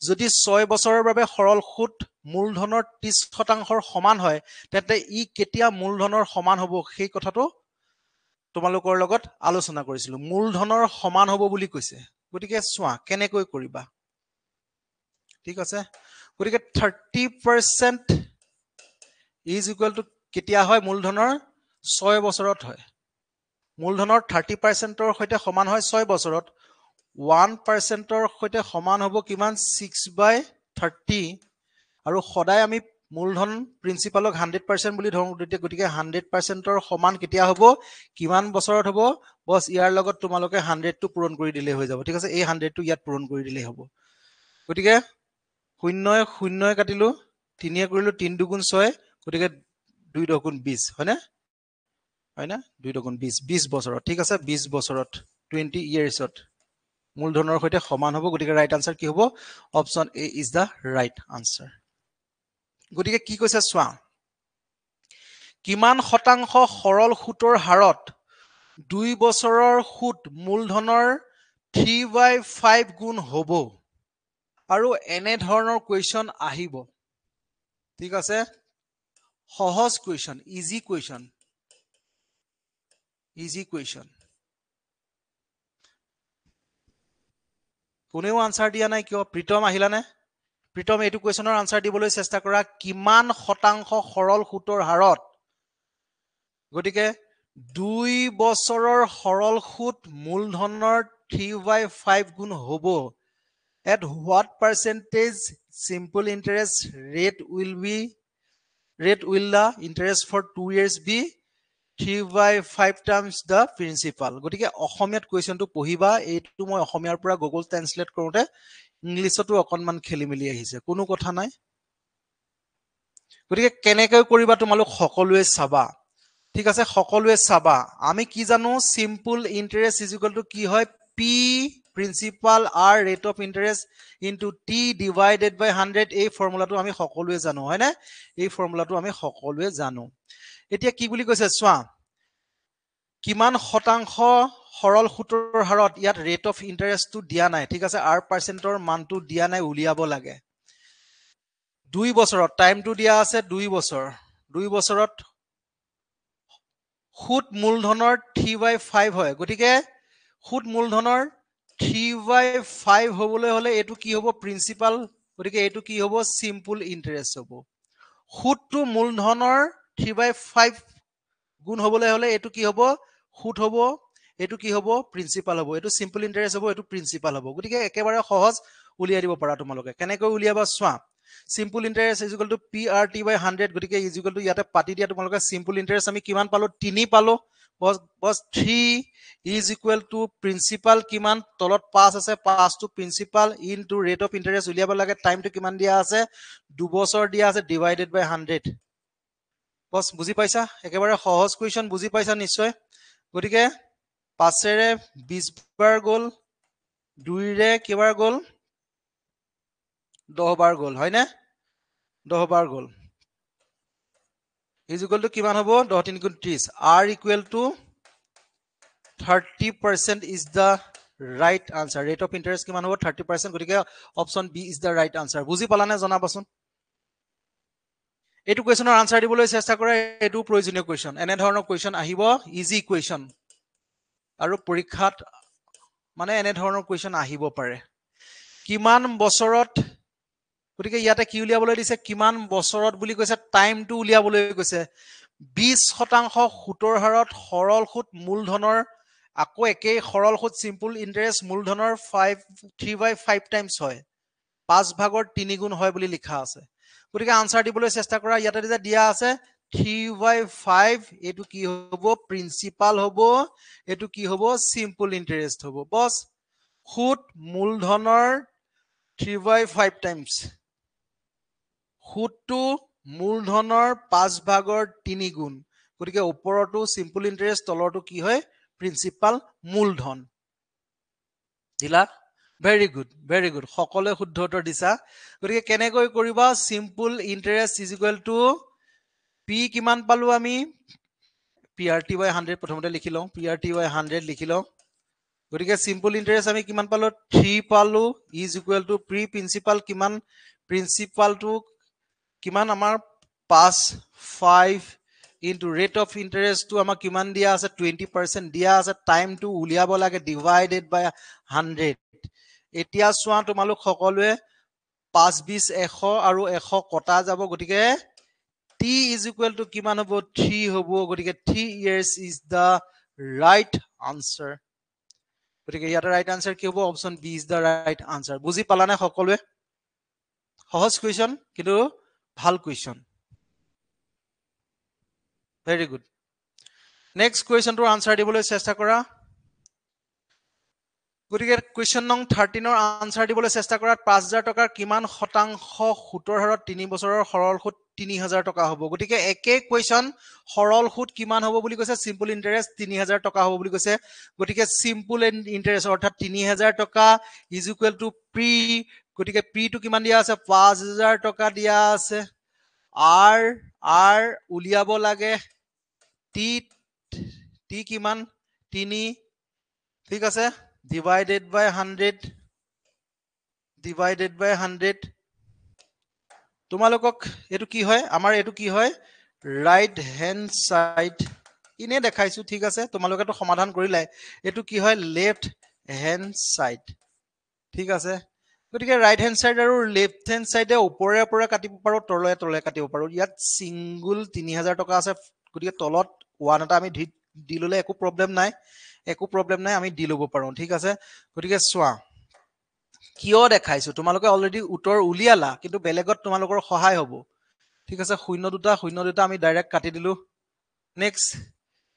যদি 6 বছৰৰ বাবে সৰল সুত মূলধনৰ 30% সমান হয় তেন্তে ই কেতিয়া মূলধনৰ সমান হ'ব সেই কথাটো তোমালোকৰ লগত আলোচনা কৰিছিলো মূলধনৰ সমান হ'ব বুলি কৈছে গতিকে চোৱা কেনেকৈ কৰিবা ঠিক আছে গতিকে 30% ইজ ইকুৱেল টু কেতিয়া হয় মূলধনৰ 6 বছৰত হয় মূলধনৰ 30%ৰ সৈতে সমান হয় 6 বছৰত 1%ৰ সৈতে সমান হ'ব কিমান 6/30 আৰু সদায় আমি মূলধন প্ৰিন্সিপালক 100% বুলি ধৰো গতিকে 100%ৰ সমান কেতিয়া হ'ব কিমান বছৰত হ'ব বস ইয়াৰ লগত তোমালোকে 100 টো পূৰণ কৰি দিলে হৈ যাব ঠিক আছে এই 100 টো ইয়াত পূৰণ কৰি দিলে হ'ব গতিকে 0 0 কাটিলো 3 কৰিলো 3 দুগুণ 6 গতিকে 2 দুগুণ 20 হয়নে 2 দুগুণ 20 বছৰত ঠিক আছে 20 বছৰত 20 ইয়াৰ্ছত মূলধনৰ সৈতে সমান হ'ব গতিকে ৰাইট আনসাৰ কি হ'ব option A is the right answer গতিকে কি কৈছে চোৱা কিমান শতাংশ সৰল সুতৰ হাৰত 2 বছৰৰ সুত মূলধনৰ 3/5 গুণ হ'ব আৰু এনে ধৰণৰ কোৱেশ্চন আহিব ঠিক আছে সহজ কোৱেশ্চন ইজি কোৱেশ্চন কোনেও আনসাৰ দিয়া নাই কিয় প্ৰীতম আহিলানে প্ৰীতম এইটো কোৱেশ্চনৰ আনসাৰ দিবলৈ চেষ্টা কৰা কিমান শতাংশ সৰল সুতৰ হাৰত গতিকে 2 বছৰৰ সৰল সুত মূলধনৰ 3/5 গুণ হ'ব at what percentage simple interest rate will the interest for 2 years be 3/5 times the principal গতিকে অসমীয়াত কোৱেশ্চনটো পঢ়িবা এইটো মই অসমীয়াৰ পৰা গুগল ট্ৰান্সলেট কৰোতে ইংলিছতো অকনমান খেলিমেলি আহিছে কোনো কথা নাই গতিকে কেনেকৈ কৰিবা তোমালোক সকলোৱে চাবা ঠিক আছে সকলোৱে চাবা আমি কি জানো simple interest is equal to কি হয় p principal r rate of interest into t divided by 100 এই ফৰ্মুলাটো আমি সকলোৱে জানো হয় না এই ফৰ্মুলাটো আমি সকলোৱে জানো এতিয়া কি বুলি কৈছে চোৱা কিমান শতাংশ সৰল সুতৰ হাৰত ইয়াত ৰেট অফ ইন্টাৰেষ্টটো দিয়া নাই ঠিক আছে r%ৰ মানটো দিয়া নাই উলিয়াব লাগে 2 বছৰত টাইমটো দিয়া আছে 2 বছৰ 2 বছৰত সুত মূলধনৰ 3/5 হয় গতিকে সুত মূলধনৰ 3/5 হ'বলৈ হলে এটো কি হ'ব প্ৰিন্সিপাল গতিকে এটো কি হ'ব সিম্পল ইন্টাৰেষ্ট হ'ব সুতটো মূলধনৰ 3/5 গুণ হ'বলৈ হলে এটো কি হ'ব সুত হ'ব এটো কি হ'ব প্ৰিন্সিপাল হ'ব এটো সিম্পল ইন্টাৰেষ্ট হ'ব এটো প্ৰিন্সিপাল হ'ব গতিকে একেবাৰে সহজ উলিয়াই দিব পাৰা তোমালোকে কেনেকৈ উলিয়াবা চোৱা simple interest is equal to PRT by 100 গতিকে is equal to ইয়াতে পাতি দিয়া তোমালোকে simple interest আমি কিমান পালো 3 পালো বস 3 is equal to principal কিমান তলত 5 আছে 5 to principal into rate of interest উলিয়াব লাগে টাইমটো কিমান দিয়া আছে 2 বছৰ দিয়া আছে divided by 100 বস বুজি পাইছা একেবাৰে সহজ কোৱেশ্চন বুজি পাইছা নিশ্চয় গতিকে 5 ৰে 20 বাৰ গল 2 ৰে কিবাৰ গল 10 বাৰ গল হয় না 10 বাৰ গল is equal to কিমান হ'ব 10 3 গুণ 30 r equal to 30% is the right answer rate of interest কিমান হ'ব 30% গতিকে option B is the right answer বুজি পালানে জনাবাচোন এটো কোৱেশ্চনৰ আনসাৰ দিবলৈ চেষ্টা কৰা এটো প্ৰয়োজনীয় কোৱেশ্চন এনে ধৰণৰ কোৱেশ্চন আহিব ইজি কোৱেশ্চন আৰু পৰীক্ষাত মানে এনে ধৰণৰ কোৱেশ্চন আহিব পাৰে কিমান বছৰত গতিকে ইয়াতে কি উলিয়াবলৈ দিছে কিমান বছৰত বুলি কৈছে টাইমটো উলিয়াবলৈ কৈছে 20% সুতৰ হাৰত সৰল সুত মূলধনৰ আকৌ একে সৰল সুত সিম্পল ইন্টাৰেষ্ট মূলধনৰ 3/5 টাইমছ হয় 5 ভাগৰ 3 গুণ হয় বুলি লিখা আছে গতিকে আনসাৰ দিবলৈ চেষ্টা কৰা ইয়াতে যে দিয়া আছে 3/5 এটো কি হ'ব প্ৰিন্সিপাল হ'ব এটো কি হ'ব সিম্পল ইন্টাৰেষ্ট হ'ব বস সুত মূলধনৰ 3/5 টাইমছ সুতটো মূলধনৰ 5 ভাগৰ 3 গুণ গতিকে ওপৰটো সিম্পল ইন্টাৰেষ্ট তলৰটো কি হয় প্ৰিন্সিপাল মূলধন দিলা ভেৰি গুড সকলোৱে শুদ্ধ উত্তৰ দিছা গতিকে কেনেকৈ কৰিবা simple interest is equal to P কিমান পালো আমি PRT by 100 প্ৰথমতে লিখি লওঁ PRT by 100 লিখি লওঁ গতিকে সিম্পল ইন্টাৰেস্ট আমি কিমান পালো 3 পালো is equal two pre principal কিমান প্ৰিন্সিপাল টু কিমান আমাৰ 5 into rate of interest two আমাৰ কিমান দিয়া আছে 20% দিয়া আছে টাইম টু উলিয়াব লাগে ডিভাইডেড বাই 100 এতিয়া চোৱা তোমালোক সকলোৱে 5 20 100 আৰু 100 কটা যাব গতিকে t is equal to কিমান হ'ব 3 হ'ব গতিকে 3 years is the right answer গতিকে ইয়াতে ৰাইট আনসাৰ কি হ'ব option B is the right answer বুজি পালানে সকলোৱে সহজ কুৱেশ্যন কিন্তু ভাল কুৱেশ্যন ভেৰি গুড নেক্সট কুৱেশ্যনটোৰ আনসাৰ দিবলৈ চেষ্টা কৰা গতিকে কুৱেশ্যন নং 13 ৰ আনসাৰ দিবলৈ চেষ্টা কৰাত 5000 টকাৰ কিমান শতাংশ সুতৰ হাৰত 3 বছৰৰ সৰল সুত 3000 টকা হ'ব গতিকে একে কুৱেশ্যন সৰল সুত কিমান হ'ব বুলি কৈছে সিম্পল ইন্টাৰেস্ট 3000 টকা হ'ব বুলি কৈছে গতিকে সিম্পল ইন্টাৰেস্ট অৰ্থাৎ 3000 টকা ইজ ইকুৱেল টু প্ৰি গতিকে প্ৰি টু কিমান দিয়া আছে 5000 টকা দিয়া আছে আৰ উলিয়াব লাগে টি কিমান 3 ঠিক আছে divided by 100 তোমালোকক এটো কি হয় আমাৰ এটো কি হয় ৰাইট হ্যান্ড সাইড ইনে দেখাইছো ঠিক আছে তোমালোকে তো সমাধান কৰিলাই এটো কি হয় লেফট হ্যান্ড সাইড ঠিক আছে গতিকে ৰাইট হ্যান্ড সাইড আৰু লেফট হ্যান্ড সাইডে ওপৰে ওপৰে কাটিব পাৰো তলে তলে কাটিব পাৰো ইয়াত সিঙ্গল 3000 টকা আছে গতিকে তলত ওৱান এটা আমি দি ললে একো প্ৰবলেম নাই আমি দি লব পাৰো ঠিক আছে গতিকে চোৱা কিয় দেখাইছো তোমালোকে অলৰেডি উত্তৰ উলিয়ালা কিন্তু বেলেগত তোমালোকৰ সহায় হ'ব ঠিক আছে 0 আমি ডাইৰেক্ট কাটি দিলো নেক্সট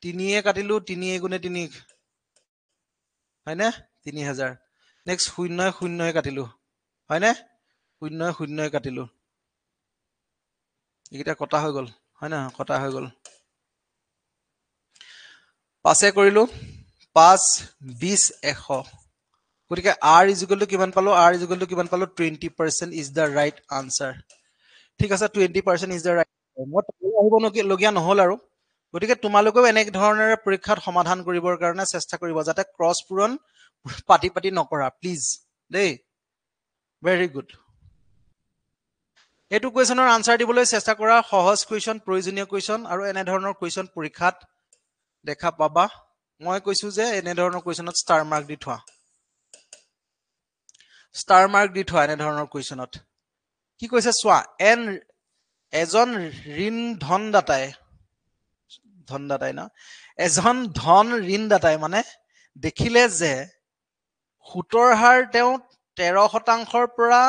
3 এ কাটিলো 3 গুণে 3 হয়নে 3000 নেক্সট 0 কাটিলো হয়নে 0 কাটিলো এইটা কটা হৈ গল হয় না কটা হৈ গল পাছে কৰিলো 5 20 100 গতিকে r is equal to কিমান পালো r is equal to কিমান পালো 20% is the right answer ঠিক আছে 20% is the right মই আহিব লগিয়া নহল আৰু গতিকে তোমালোকেও এনে ধৰণেৰে পৰীক্ষাত সমাধান কৰিবৰ কাৰণে চেষ্টা কৰিব যাতে ক্ৰস পূৰণ পাটি নকৰা প্লিজ দেই ভেৰি গুড এটো কুৱেশ্যনৰ আনসাৰ দিবলৈ চেষ্টা কৰা সহজ কুৱেশ্যন প্ৰয়োজনীয় কুৱেশ্যন আৰু এনে ধৰণৰ কুৱেশ্যন পৰীক্ষাত দেখা পাবা মই কৈছো যে এনে ধৰণৰ কুৱেশ্যনত ষ্টাৰ মাৰ্ক দি থোৱা এনে ধৰণৰ কুৱেশ্যনত কি কৈছে চোৱা এজন ঋণ ধনদাতাই না এজন ধন ঋণদাতাই মানে দেখিলে যে সুতৰ হাৰ তেওঁ 13% পৰা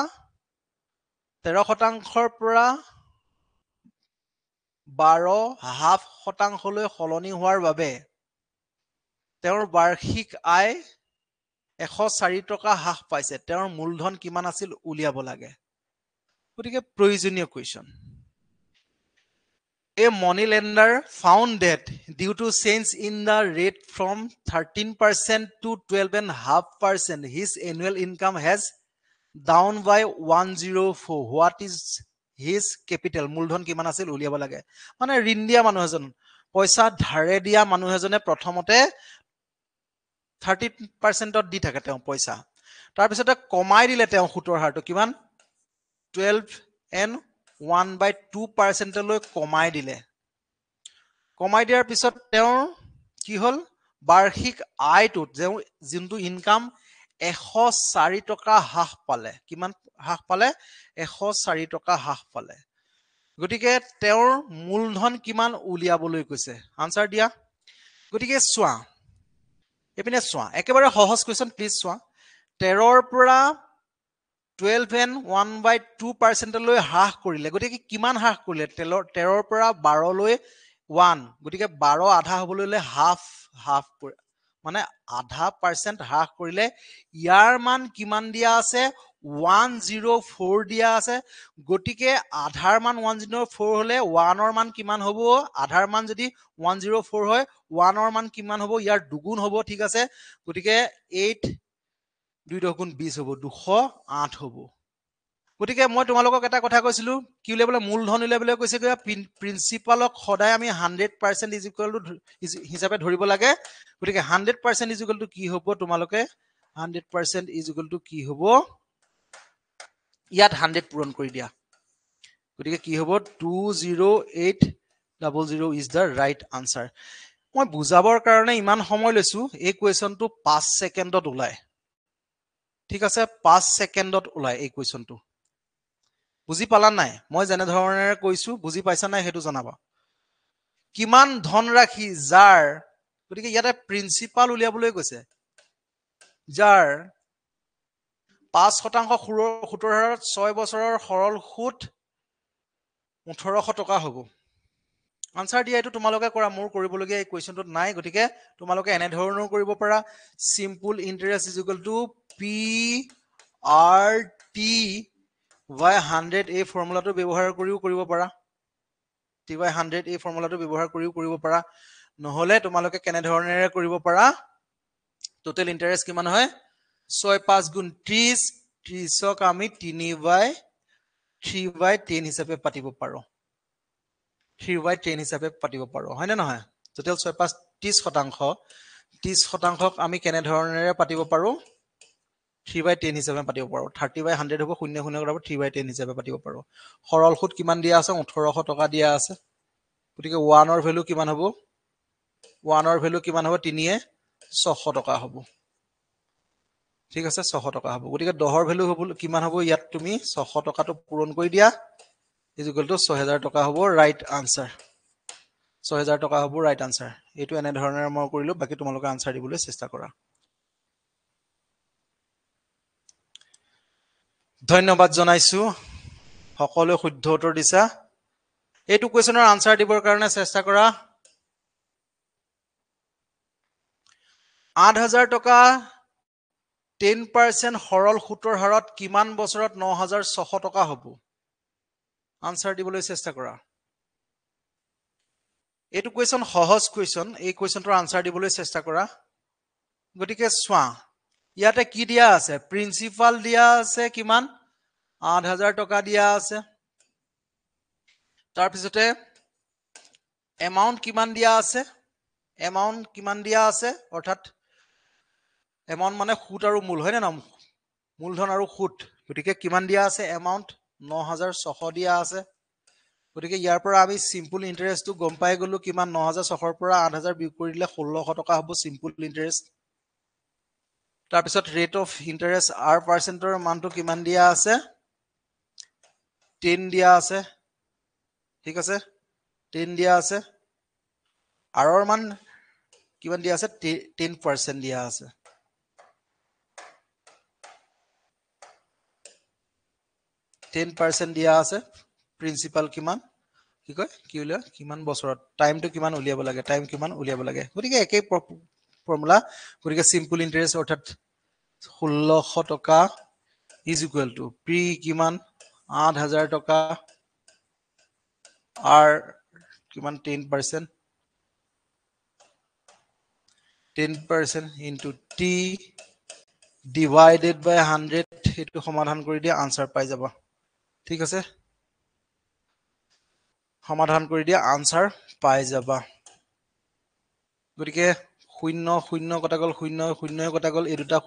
12.5% লৈ সলনি হোৱাৰ বাবে তেওঁৰ বাৰ্ষিক আয় 104 টকা হ্ৰাস পাইছে তেওঁৰ মূলধন কিমান আছিল উলিয়াব লাগে গতিকে প্ৰয়োজনীয় question A money lender found that due to change in the rate from 13% to 12.5%, his annual income has down by 104. What is his capital? মূলধন কিমান আছিল উলিয়াব লাগে মানে ঋণ দিয়া মানুহ এজন পইচা ধাৰে দিয়া মানুহ এজনে প্ৰথমতে 30% দি থাকে তেওঁ পইচা তাৰ পিছতে কমাই দিলে তেওঁ সুতৰ হাৰটো কিমান 12.1/2% লৈ কমাই দিয়াৰ পিছত তেওঁৰ কি হল বাৰ্ষিক আয়টো যোনটো ইনকাম 104 টকা হ্ৰাস পালে কিমান হ্ৰাস পালে 104 টকা হ্ৰাস পালে গতিকে তেওঁৰ মূলধন কিমান উলিয়াবলৈ কৈছে আনসাৰ দিয়া গতিকে চোৱা এপিনে চোৱা একেবাৰে সহজ কোৱেশ্চন প্লিজ চোৱা 13 ৰ পৰা 12.1/2% লৈ হ্ৰাস কৰিলে গতিকে কিমান হ্ৰাস কৰিলে 13 ৰ পৰা 12 লৈ 1 গতিকে 12 আধা হ'বলৈ হাফ মানে আধা % হ্ৰাস কৰিলে ইয়াৰ মান কিমান দিয়া আছে 104 দিয়া আছে গতিকে আধাৰ মান 104 হলে 1 ৰ মান কিমান হ'ব আধাৰ মান যদি 104 হয় 1 ৰ মান কিমান হ'ব ইয়াৰ দুগুণ হ'ব ঠিক আছে গতিকে 8 2 গুণ 20 হ'ব 208 হ'ব গতিকে মই তোমালোকক এটা কথা কৈছিলো কি উলিয়াবলৈ মূলধন উলিয়াবলৈ কৈছে কিবা প্ৰিন্সিপালক সদায় আমি 100% ইজ ইকুৱেল টু হিচাপে ধৰিব লাগে গতিকে 100% ইজ ইকুৱেল টু কি হ'ব তোমালোকে 100% ইজ ইকুৱেল টু কি হ'ব ইয়াত 100 পূৰণ কৰি দিয়া গতিকে কি হ'ব 20800 ইজ দা ৰাইট আনসাৰ মই বুজাবৰ কাৰণে ইমান সময় লৈছো এই কোৱেশ্যনটো 5 সেকেন্ডত ওলায় ঠিক আছে 5 সেকেন্ডত ওলায় এই কোৱেশ্যনটো বুজি পালা নাই মই যেনে ধৰণেৰে কৈছো বুজি পাইছা নাই হেতু জনাবা কিমান ধন ৰাখি যাৰ গতিকে ইয়াতে প্ৰিন্সিপাল উলিয়াবলৈ কৈছে যাৰ 5% সুতৰ হাৰত 6 বছৰৰ সৰল সুত 1800 টকা হ'ব আনসাৰ দিয়া এটো তোমালোকে কৰা মোৰ কৰিবলগীয়া এই কোৱেশ্যনটোত নাই গতিকে তোমালোকে এনে ধৰণৰ কৰিব পাৰা simple interest is equal to P R T by 100 এই ফৰ্মুলাটো ব্যৱহাৰ কৰিও কৰিব পাৰা টি বাই 100 এই ফৰ্মুলাটো ব্যৱহাৰ কৰিও কৰিব পাৰা নহলে তোমালোকে কেনে ধৰণেৰে কৰিব পাৰা টোটাল ইন্টাৰেষ্ট কিমান হয় 6 5 গুণ 30 30ক আমি 3 বাই 10 হিচাপে পাতিব পাৰো 3 বাই 10 হিচাপে পাতিব পাৰো হয় না নহয় টোটাল 6 5 30% আমি কেনে ধৰণেৰে পাতিব পাৰো 3 বাই 10 হিচাপে পাতিব পাৰো 30 বাই 100 হ'ব 0 0 কৰাব 3 বাই 10 হিচাপে পাতিব পাৰো সৰল সুত কিমান দিয়া আছে 1800 টকা দিয়া আছে গতিকে 1 ৰ ভ্যালু কিমান হ'ব 1 ৰ ভ্যালু কিমান হ'ব 3 এ 600 টকা হ'ব ঠিক আছে 600 টকা হ'ব গতিকে 10 ৰ ভ্যালু হ'ব কিমান হ'ব ইয়াত তুমি 600 টকাটো পূৰণ কৰি দিয়া ইজ ইকুৱেল টু 6000 টকা হ'ব ৰাইট আনসাৰ 6000 টকা হ'ব ৰাইট আনসাৰ এটো এনে ধৰণেৰে মই কৰিলো বাকি তোমালোকে আনসাৰ দিবলৈ চেষ্টা কৰা ধন্যবাদ জনাইছো সকলো শুদ্ধ উত্তৰ দিছা এইটো কোৱেশ্যনৰ আনসাৰ দিবৰ কাৰণে চেষ্টা কৰা 8000 টকা 10% সৰল সুতৰ হাৰত কিমান বছৰত 9600 টকা হ'ব আনসাৰ দিবলৈ চেষ্টা কৰা এইটো কোৱেশ্যন সহজ কোৱেশ্যন এই কোৱেশ্যনটোৰ আনসাৰ দিবলৈ চেষ্টা কৰা গতিকে সোৱা ইয়াতে কি দিয়া আছে প্ৰিন্সিপাল দিয়া আছে কিমান 8000 টকা দিয়া আছে তাৰ পিছতে এমাউন্ট কিমান দিয়া আছে এমাউন্ট কিমান দিয়া আছে অৰ্থাৎ এমাউন্ট মানে সুত আৰু মূল হয় না মূলধন আৰু সুত গতিকে কিমান দিয়া আছে এমাউন্ট 9600 দিয়া আছে গতিকে ইয়াৰ পৰা আমি সিম্পল ইন্টাৰেষ্টটো গম পাই গলো কিমান 9600 ৰ পৰা 8000 বিয়োগ কৰিলে 1600 টকা হ'ব সিম্পল ইন্টাৰেষ্ট তাৰ পিছত ৰেট অফ ইন্টাৰেষ্ট r পাৰ্চেন্টৰ মানটো কিমান দিয়া আছে 10 দিয়া আছে ঠিক আছে 10 দিয়া আছে r ৰ মান কিমান দিয়া আছে 10% দিয়া আছে 10% দিয়া আছে প্ৰিন্সিপাল কিমান কি কয় কি উলিয়া কিমান বছৰত টাইমটো কিমান উলিয়াব লাগে টাইম কিমান উলিয়াব লাগে গতিকে একেই ফৰ্মুলা গতিকে সিম্পল ইন্টাৰেষ্ট অৰ্থাৎ 1600 টকা ইজ ইকুৱেল টু পি কিমান 8000 টকা r কিমান 10% into t divided by 100 এটো সমাধান কৰি দিয়া আনসাৰ পাই যাবা ঠিক আছে সমাধান কৰি দিয়া আনসাৰ পাই যাবা গতিকে 0 0 কটা গল 0 0 কটা গল এই দুটা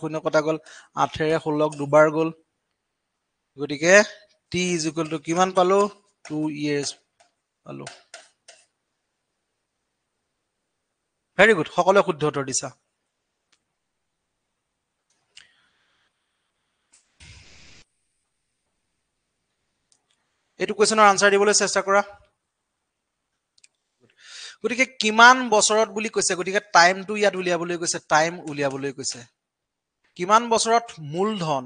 0 কটা গল 8 ৰে 16 দুবাৰ গল গতিকে t is equal to কিমান পালো 2 years পালো ভেৰি গুড সকলো শুদ্ধ উত্তৰ দিছা এইটো কোৱেশ্যনৰ আনসাৰ দিবলৈ চেষ্টা কৰা গতিকে কিমান বছৰত বুলি কৈছে গতিকে টাইমটো ইয়াত উলিয়াবলৈ কৈছে টাইম উলিয়াবলৈ কৈছে কিমান বছৰত মূলধন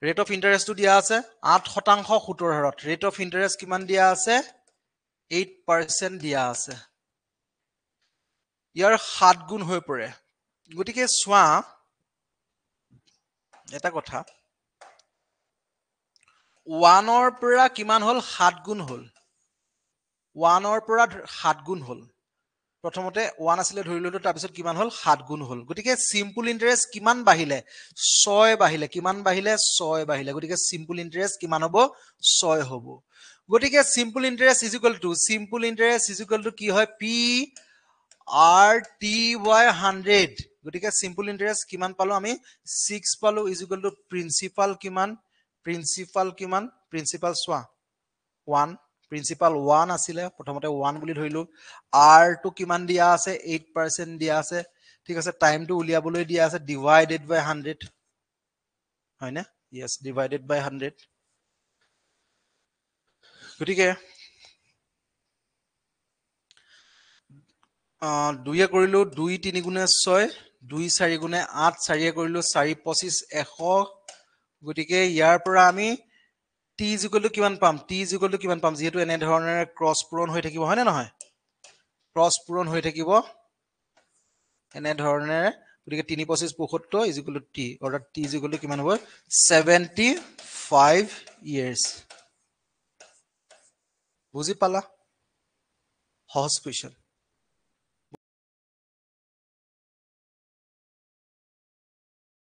ৰেট অফ ইন্টাৰেষ্টটো দিয়া আছে 8% সুতৰ হাৰত ৰেট অফ ইন্টাৰেষ্ট কিমান দিয়া আছে 8% দিয়া আছে ইয়াৰ 7 গুণ হৈ পৰে গতিকে সোৱা এটা কথা 1 ৰ পৰা কিমান হল 7 গুণ হল 1 ৰ পৰা 7 গুণ হল প্ৰথমতে 1 আছিলে ধৰি ললো তাৰ পিছত কিমান হল 7 গুণ হল গতিকে সিম্পল ইন্টারেস্ট কিমান বাহিলে 6 বাহিলে কিমান বাহিলে 6 বাহিলে গতিকে সিম্পল ইন্টারেস্ট কিমান হ'ব 6 হ'ব গতিকে simple interest is equal to কি হয় p r t by 100 গতিকে সিম্পল ইন্টারেস্ট কিমান পালো আমি 6 পালো ইজ ইকুয়াল টু প্ৰিন্সিপাল কিমান প্ৰিন্সিপাল সোয়া 1 প্ৰিন্সিপাল 1 আছিলে প্ৰথমতে 1 বুলি ধৰিলো r টু কিমান দিয়া আছে 8% দিয়া আছে ঠিক আছে টাইম টু উলিয়াবলৈ দিয়া আছে ডিভাইডেড বাই 100 হয় না यस ডিভাইডেড বাই 100 গতিকে 2 এ কৰিলো 2 3 গুণে 6 2 4 গুণে 8 4 এ কৰিলো 4 25 100 গতিকে ইয়াৰ পৰা আমি t কিমান পাম যেহেতু এনে ধৰণে ক্ৰস পূৰণ হৈ থাকিব হয় না নহয় ক্ৰস পূৰণ হৈ থাকিব এনে ধৰণে গতিকে 3 25 75 t অৰ্থাৎ t কিমান হ'ব 75 years বুজি পালা সহজ কোৱেশ্চন